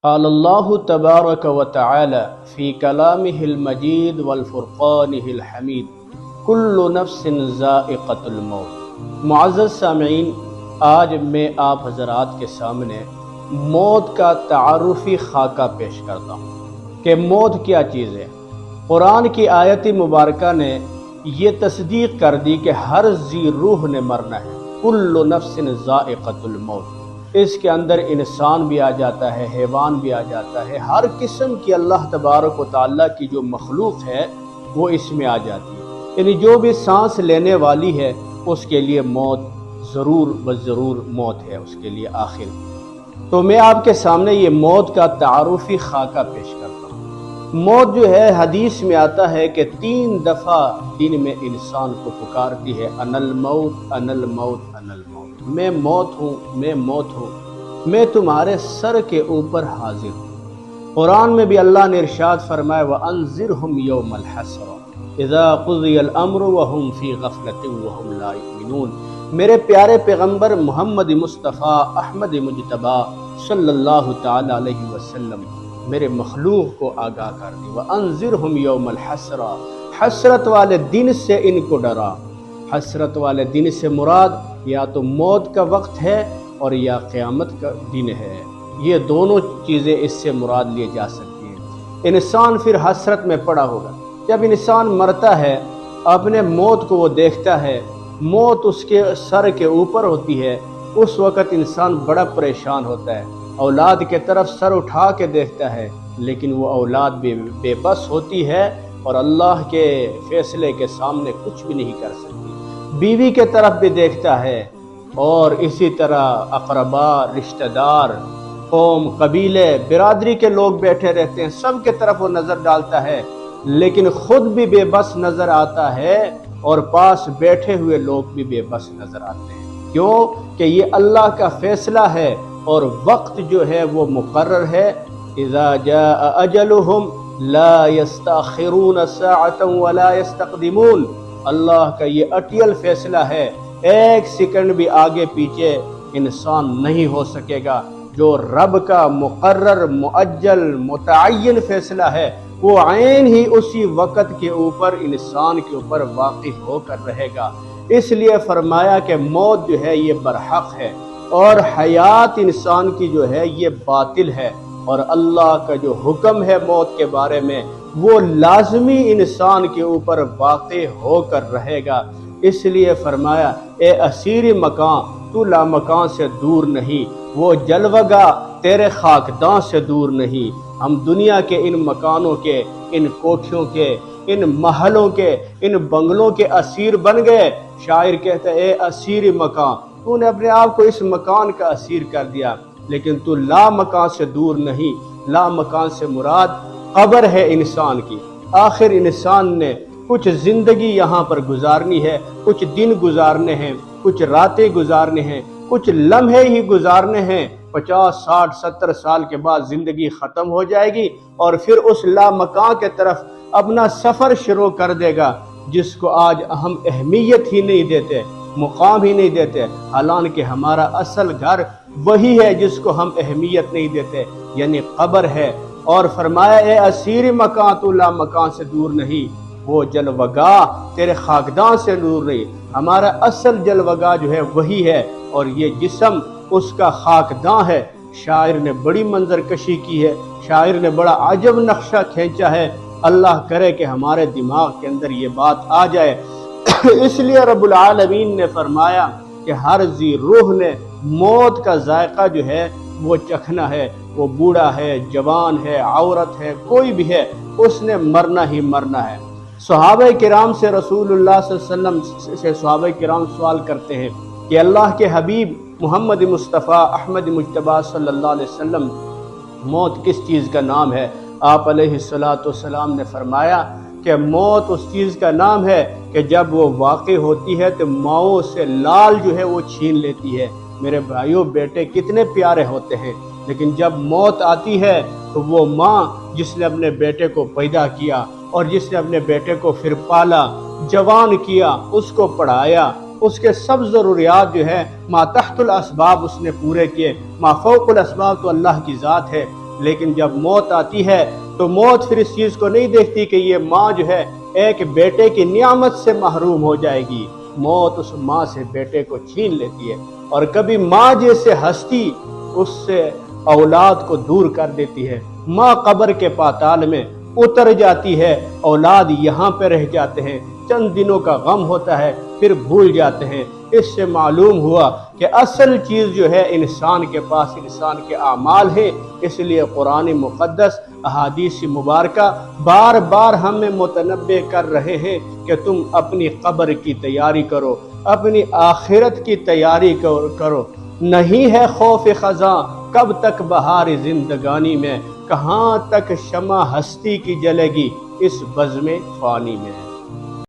قال اللہ تبارک و تعالی فی کلامہ المجید والفرقانہ الحمید کل نفس ذائقۃ الموت۔ معزز سامعین، آج میں آپ حضرات کے سامنے موت کا تعارفی خاکہ پیش کرتا ہوں کہ موت کیا چیز ہے۔ قرآن کی آیت مبارکہ نے یہ تصدیق کر دی کہ ہر ذی روح نے مرنا ہے، کل نفس ذائقۃ الموت۔ اس کے اندر انسان بھی آ جاتا ہے، حیوان بھی آ جاتا ہے، ہر قسم کی اللہ تبارک و تعالیٰ کی جو مخلوق ہے وہ اس میں آ جاتی ہے۔ یعنی جو بھی سانس لینے والی ہے اس کے لیے موت ضرور بضرور موت ہے، اس کے لیے آخر۔ تو میں آپ کے سامنے یہ موت کا تعارفی خاکہ پیش کرتا ہوں۔ موت جو ہے حدیث میں آتا ہے کہ 3 دفعہ دن میں انسان کو پکارتی ہے، انا الموت انا الموت انا الموت، میں موت ہوں، میں موت ہوں، میں تمہارے سر کے اوپر حاضر ہوں۔ قرآن میں بھی اللہ نے ارشاد فرمایا وَأَنذِرْهُمْ يَوْمَ الْحَسْرَةِ إِذَا قُضِيَ الْأَمْرُ وَهُمْ فِي غَفْلَةٍ وَهُمْ لَا يُؤْمِنُونَ۔ میرے پیارے پیغمبر محمد مصطفیٰ احمد مجتبیٰ صلی اللہ تعالی علیہ وسلم میرے مخلوق کو آگاہ کر دی، وَأَنذِرْهُمْ يَوْمَ الْحَسْرَةِ، حسرت والے دن سے ان کو ڈرا۔ حسرت والے دن سے مراد یا تو موت کا وقت ہے اور یا قیامت کا دن ہے، یہ دونوں چیزیں اس سے مراد لیے جا سکتی ہیں۔ انسان پھر حسرت میں پڑا ہوگا جب انسان مرتا ہے، اپنے موت کو وہ دیکھتا ہے، موت اس کے سر کے اوپر ہوتی ہے، اس وقت انسان بڑا پریشان ہوتا ہے، اولاد کے طرف سر اٹھا کے دیکھتا ہے لیکن وہ اولاد بھی بے بس ہوتی ہے اور اللہ کے فیصلے کے سامنے کچھ بھی نہیں کر سکتی۔ بیوی کے طرف بھی دیکھتا ہے اور اسی طرح اقربا، رشتہ دار، قوم، قبیلے، برادری کے لوگ بیٹھے رہتے ہیں، سب کے طرف وہ نظر ڈالتا ہے لیکن خود بھی بے بس نظر آتا ہے اور پاس بیٹھے ہوئے لوگ بھی بے بس نظر آتے ہیں۔ کیوں کہ یہ اللہ کا فیصلہ ہے اور وقت جو ہے وہ مقرر ہے۔ اذا جاء اجلہم لا یستاخرون ساعۃ ولا یستقدمون، اللہ کا یہ اٹل فیصلہ ہے، ایک سیکنڈ بھی آگے پیچھے انسان نہیں ہو سکے گا۔ جو رب کا مقرر معجل متعین فیصلہ ہے وہ عین ہی اسی وقت کے اوپر انسان کے اوپر واقع ہو کر رہے گا۔ اس لیے فرمایا کہ موت جو ہے یہ برحق ہے اور حیات انسان کی جو ہے یہ باطل ہے، اور اللہ کا جو حکم ہے موت کے بارے میں وہ لازمی انسان کے اوپر واقع ہو کر رہے گا۔ اس لیے فرمایا اے اسیر مکان، تو لامکان سے دور نہیں، وہ جلوگاہ تیرے خاکداں سے دور نہیں۔ ہم دنیا کے ان مکانوں کے، ان کوٹھیوں کے، ان محلوں کے، ان بنگلوں کے اسیر بن گئے۔ شاعر کہتا ہے اے اسیر مکان، تو نے اپنے آپ کو اس مکان کا اسیر کر دیا، لیکن تو لا مکان سے دور نہیں۔ لا مکان سے مراد قبر ہے انسان کی۔ آخر انسان نے کچھ زندگی یہاں پر گزارنی ہے، کچھ دن گزارنے ہیں، کچھ راتیں گزارنے ہیں، کچھ لمحے ہی گزارنے ہیں۔ 50 60 70 سال کے بعد زندگی ختم ہو جائے گی اور پھر اس لا مکان کے طرف اپنا سفر شروع کر دے گا جس کو آج ہم اہمیت ہی نہیں دیتے، مقام ہی نہیں دیتے، حالانکہ ہمارا اصل گھر وہی ہے جس کو ہم اہمیت نہیں دیتے، یعنی قبر ہے۔ اور فرمایا اے اسیر مکان، تو لا مکان سے دور نہیں، وہ جلوگاہ تیرے خاکداں سے دور نہیں۔ ہمارا اصل جلوگاہ جو ہے وہی ہے اور یہ جسم اس کا خاکداں ہے۔ شاعر نے بڑی منظر کشی کی ہے، شاعر نے بڑا عجب نقشہ کھینچا ہے، اللہ کرے کہ ہمارے دماغ کے اندر یہ بات آ جائے۔ اس لیے رب العالمین نے فرمایا کہ ہر ذی روح نے موت کا ذائقہ جو ہے وہ چکھنا ہے، وہ بوڑھا ہے، جوان ہے، عورت ہے، کوئی بھی ہے، اس نے مرنا ہی مرنا ہے۔ صحابہ کرام سے رسول اللہ صلی اللہ علیہ وسلم سے صحابہ کرام سوال کرتے ہیں کہ اللہ کے حبیب محمد مصطفیٰ احمد مجتبیٰ صلی اللہ علیہ وسلم موت کس چیز کا نام ہے؟ آپ علیہ السلام نے فرمایا کہ موت اس چیز کا نام ہے کہ جب وہ واقع ہوتی ہے تو ماؤں سے لال جو ہے وہ چھین لیتی ہے۔ میرے بھائیوں، بیٹے کتنے پیارے ہوتے ہیں، لیکن جب موت آتی ہے تو وہ ماں جس نے اپنے بیٹے کو پیدا کیا اور جس نے اپنے بیٹے کو پھر پالا، جوان کیا، اس کو پڑھایا، اس کے سب ضروریات جو ہے ما تحت الاسباب اس نے پورے کیے، ما فوق الاسباب تو اللہ کی ذات ہے، لیکن جب موت آتی ہے تو موت پھر اس چیز کو نہیں دیکھتی کہ یہ ماں جو ہے ایک بیٹے کی نعمت سے محروم ہو جائے گی، موت اس ماں سے بیٹے کو چھین لیتی ہے، اور کبھی ماں جیسے ہستی اس سے اولاد کو دور کر دیتی ہے۔ ماں قبر کے پاتال میں اتر جاتی ہے، اولاد یہاں پہ رہ جاتے ہیں، چند دنوں کا غم ہوتا ہے، پھر بھول جاتے ہیں۔ اس سے معلوم ہوا کہ اصل چیز جو ہے انسان کے پاس انسان کے اعمال ہے۔ اس لیے قرآن مقدس، احادیث مبارکہ بار بار ہمیں متنبہ کر رہے ہیں کہ تم اپنی قبر کی تیاری کرو، اپنی آخرت کی تیاری کرو۔ نہیں ہے خوف خزاں کب تک بہار زندگانی میں، کہاں تک شمع ہستی کی جلے گی اس بزم فانی میں۔